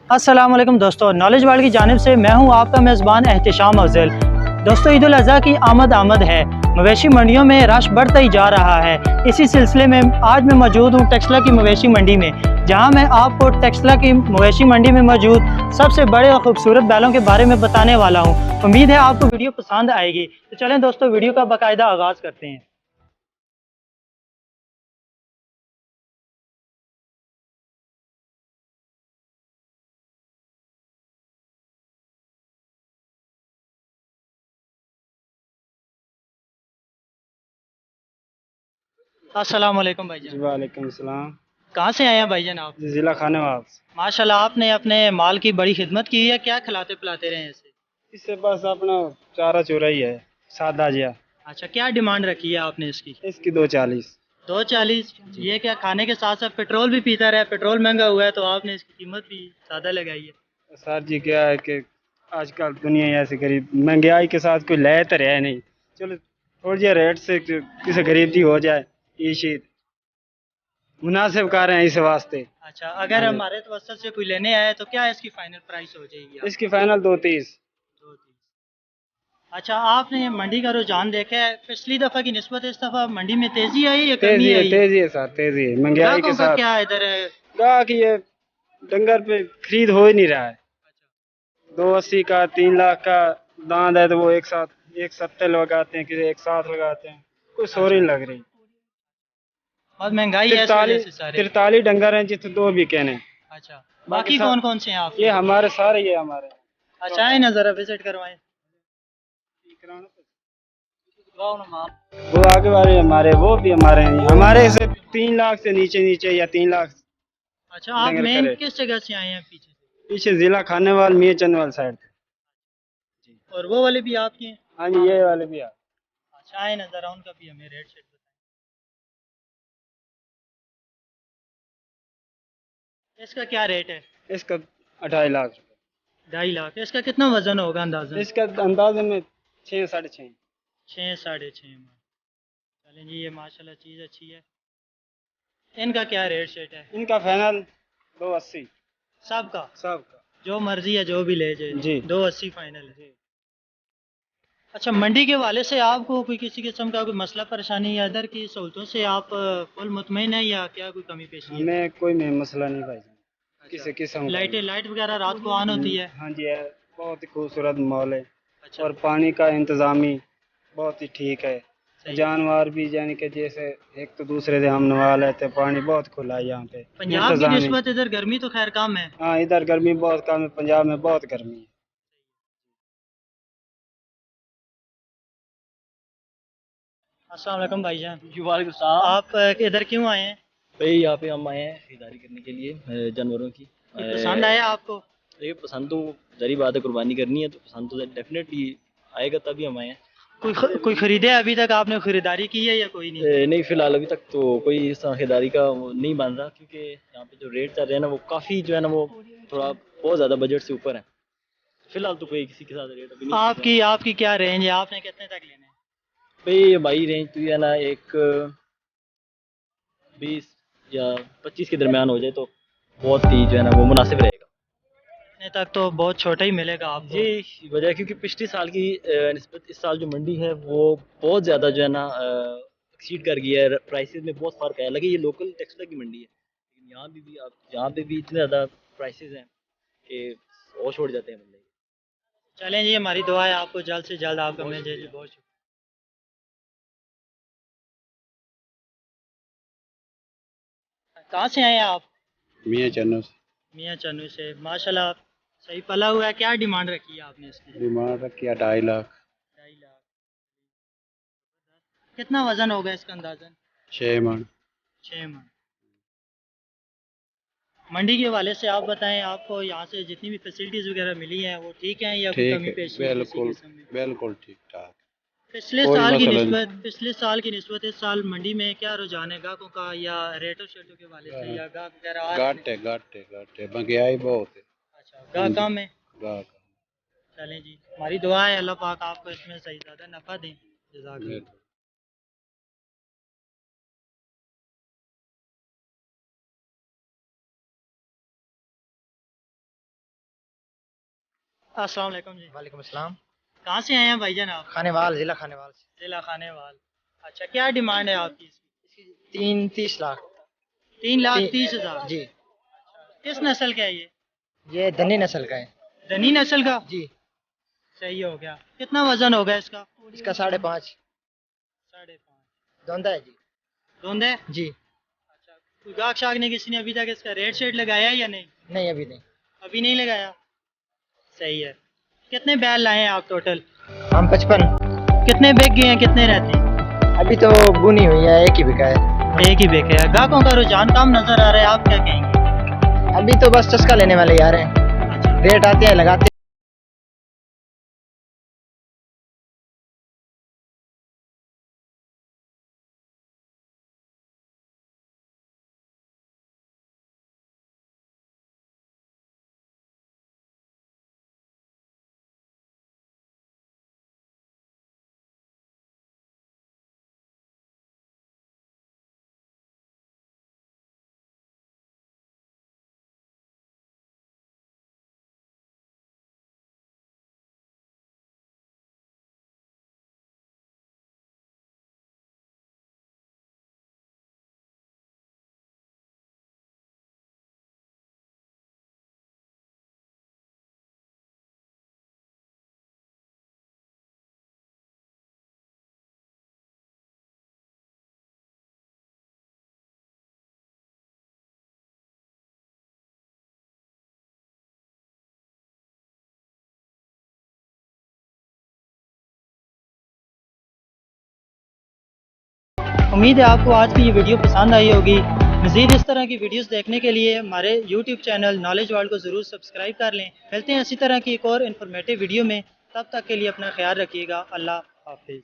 अस्सलाम वालेकुम दोस्तों, नॉलेज वर्ल्ड की जानिब से मैं हूं आपका मेज़बान एहतिशाम अफजल। दोस्तों, ईद उल अज़हा की आमद है। मवेशी मंडियों में रश बढ़ता ही जा रहा है। इसी सिलसिले में आज मैं मौजूद हूं टेक्सला की मवेशी मंडी में, जहां मैं आपको टेक्सला की मवेशी मंडी में मौजूद सबसे बड़े और खूबसूरत बैलों के बारे में बताने वाला हूं। उम्मीद है आपको वीडियो पसंद आएगी। तो चलें दोस्तों, वीडियो का बाकायदा आगाज़ करते हैं। अस्सलाम वालेकुम जी भाईजान। वालेकुम सलाम। कहाँ से आए हैं भाईजान आप? जी ज़िला खानेवास। माशाल्लाह, आपने अपने माल की बड़ी खिदमत की है। क्या खिलाते पिलाते रहे हैं इसे? इससे बस अपना चारा चूरा ही है, सादा जिया। अच्छा, क्या डिमांड रखी है आपने इसकी? इसकी 240। 240। जी ये क्या खाने के साथ साथ पेट्रोल भी पीता रहा? पेट्रोल महंगा हुआ है तो आपने इसकी कीमत भी ज़्यादा लगाई है। सर जी क्या है कि आजकल दुनिया ही ऐसी गरीब महंगाई के साथ कोई ले तो रहा नहीं। चलो थोड़ी जी रेट से किसी गरीब जी हो जाए, ये चीज मुनासिब कर रहे हैं इस वास्ते। अच्छा, अगर हाँ जी, हमारे तवस्सुत से कोई लेने आए तो क्या इसकी फाइनल प्राइस हो जाएगी आप? इसकी फाइनल 230। 230। अच्छा, आपने मंडी का रुझान देखा है? पिछली दफ़ा की निस्बत इस दफ़ा मंडी में तेज़ी आई या कमी आई है? तेजी है सर, तेजी है महंगाई के ग्राहकों का साथ। क्या इधर है? गाहक ये डंगर पे खरीद हो ही नहीं रहा है। 280 का, 3 लाख का दांत है तो वो एक 70 लगाते हैं, किसी एक साथ लगाते हैं। कोई सोरी अच्छा, नहीं लग रही। बहुत महंगाई है इस वजह तिरतालीस से सारे। 43 डंगर हैं जिससे दो भी कहने। अच्छा, बाकी बाकी सब कौन कौन से हैं ये आपके? हमारे सारे, ये हमारे अच्छा, आए ना ज़रा विजिट करवाएं। वो आगे वाले हमारे, वो भी हमारे हैं। हमारे से 3 लाख से नीचे नीचे या 3 लाख अच्छा, आप डंगर मेन करे। किस जगह से आए हैं पीछे से? पीछे जिला खानेवाल मियाँ चंदवाल साइड। और वो वाले भी आपके हैं? हाँ जी, ये वाले भी है। अच्छा, आए ना ज़रा उनका भी हमें रेट शेट बताएं। इसका क्या रेट है? इसका 2.5 लाख। 2.5 लाख। इसका कितना वजन होगा अंदाजन? इसका अंदाजे में 6 साढ़े 6। 6 साढ़े 6 मन। चलें जी, ये माशाल्लाह चीज़ अच्छी है। इनका क्या रेट शेट है? इनका फाइनल 280। सबका? सबका। जो मर्जी है जो भी ले जाए। जी 280 फाइनल है। जी। अच्छा, मंडी के हवाले से आपको कोई किसी किस्म का कोई मसला परेशानी या इधर की सहूलतों से आप फुल मुतमईन है या क्या कोई कमी पेशी है? हमें कोई में मसला नहीं भाई जान, अच्छा, किसी किस्म का लाइटें नहीं। लाइट वगैरह रात को ऑन होती है? हाँ जी है, बहुत ही खूबसूरत माहौल है। अच्छा, और पानी का इंतज़ामी बहुत ही ठीक है। सही है। जानवर भी यानी कि जैसे एक तो दूसरे से हम नवा लेते हैं, पानी बहुत खुला है यहाँ पे। पंजाब की इंतज़ामी। निस्बत इधर गर्मी तो खैर कम है। हाँ, इधर गर्मी बहुत कम है, पंजाब में बहुत गर्मी है। अस्सलाम वालेकुम भाईजान। जी वालेकुम सलाम। आप इधर क्यों आए हैं? भाई यहाँ पे हम आए हैं खरीदारी करने के लिए जानवरों की। कोई पसंद आया आपको? ये पसंद तो ज़री बात है, कुर्बानी करनी है तो पसंद तो डेफिनेटली आएगा तभी हम आए हैं। कोई खरीदे अभी तक आपने खरीदारी की है या कोई नहीं? नहीं फ़िलहाल अभी तक तो कोई इस तरह खरीदारी का वो नहीं बन रहा, क्योंकि यहाँ पे जो रेट चल रहे हैं ना वो काफ़ी जो है ना वो थोड़ा बहुत ज़्यादा बजट से ऊपर है। फ़िलहाल तो कोई किसी के साथ रेट अभी नहीं कर रहा। आपकी आपकी क्या रेंज है? आपने कितने तक लेने हैं? भाई रेंज तो ये है ना एक 20 या 25 के दरमियान हो जाए तो बहुत ही जो है ना वो मुनासिब रहेगा। इतने तक तो बहुत छोटा ही मिलेगा आपको। ये वजह है क्योंकि पिछले साल की निस्बत इस साल जो मंडी है वो बहुत ज़्यादा जो है ना एक्सीड कर गई है। प्राइसेस में बहुत फ़र्क है। लगे ये लोकल टेक्सटाइल की मंडी है, लेकिन यहाँ पे भी इतने ज़्यादा प्राइसेस हैं कि होश उड़ जाते हैं बंदे। चलें जी, हमारी दुआ है आपको जल्द से जल्द आपका बहुत मिल जाए जी। शुक्रिया। बहुत शुक्रिया। कहाँ से आए हैं आप? मियाँ चन्नू से। मियाँ चन्नू से। माशाल्लाह, सही पला हुआ है। क्या डिमांड रखी है आपने इसकी? डिमांड रखी है 2.5 लाख। 2.5 लाख। कितना वजन होगा इसका अंदाजन? 6 मन। 6 मन। मंडी के हवाले से आप बताएं, आपको यहाँ से जितनी भी फैसिलिटीज़ वगैरह मिली हैं वो ठीक हैं या कोई ठीक कमी है, पेशी है किसी बिल्कुल किस्म में? बिल्कुल ठीक ठाक। पिछले कोई साल की मसला नहीं। निस्बत इस साल मंडी में क्या रुझान है ग्राहकों का, या रेटों शेटों के हवाले से, या ग्राहक वगैरह आ रहे हैं? घाटे महंगाई बहुत है। अच्छा, हाँ ग्राहक जी। कम है। गाहक। चलें जी, हमारी दुआ है अल्लाह पाक आपको इसमें सही ज़्यादा नफ़ा दें। जज़ाकल्लाह। अस्सलाम वालेकुम जी। वालेकुम अस्सलाम। कहाँ से आए हैं भाईजान आप? खानेवाल, जिला खानेवाल से। जिला खानेवाल। अच्छा, क्या डिमांड है आपकी इसकी? 30 लाख। 3,30,000। जी। किस नस्ल का है ये? ये धनी नस्ल का है। धनी नस्ल का? जी। सही हो गया। कितना वजन होगा इसका? इसका 5.5। 5.5। धोंदा है जी। धुंध है? जी। अच्छा, कोई गाहक शाक ने किसी ने अभी तक इसका रेट शेट लगाया है या नहीं? नहीं, अभी नहीं। अभी नहीं लगाया। सही है। कितने बैल लाए हैं आप टोटल? हम 55। कितने बिक गए हैं, कितने रहते हैं? अभी तो बुनी हुई है, एक ही बिका है। एक ही बिके है। ग्राहकों का रुझान कम नजर आ रहा है, आप क्या कहेंगे? अभी तो बस चस्का लेने वाले ही आ रहे हैं। अच्छा। रेट आते हैं, लगाते हैं। उम्मीद है आपको आज की ये वीडियो पसंद आई होगी। मज़ीद इस तरह की वीडियोस देखने के लिए हमारे यूट्यूब चैनल नॉलेज वर्ल्ड को ज़रूर सब्सक्राइब कर लें। मिलते हैं इसी तरह की एक और इन्फॉर्मेटिव वीडियो में। तब तक के लिए अपना ख्याल रखिएगा। अल्लाह हाफिज़।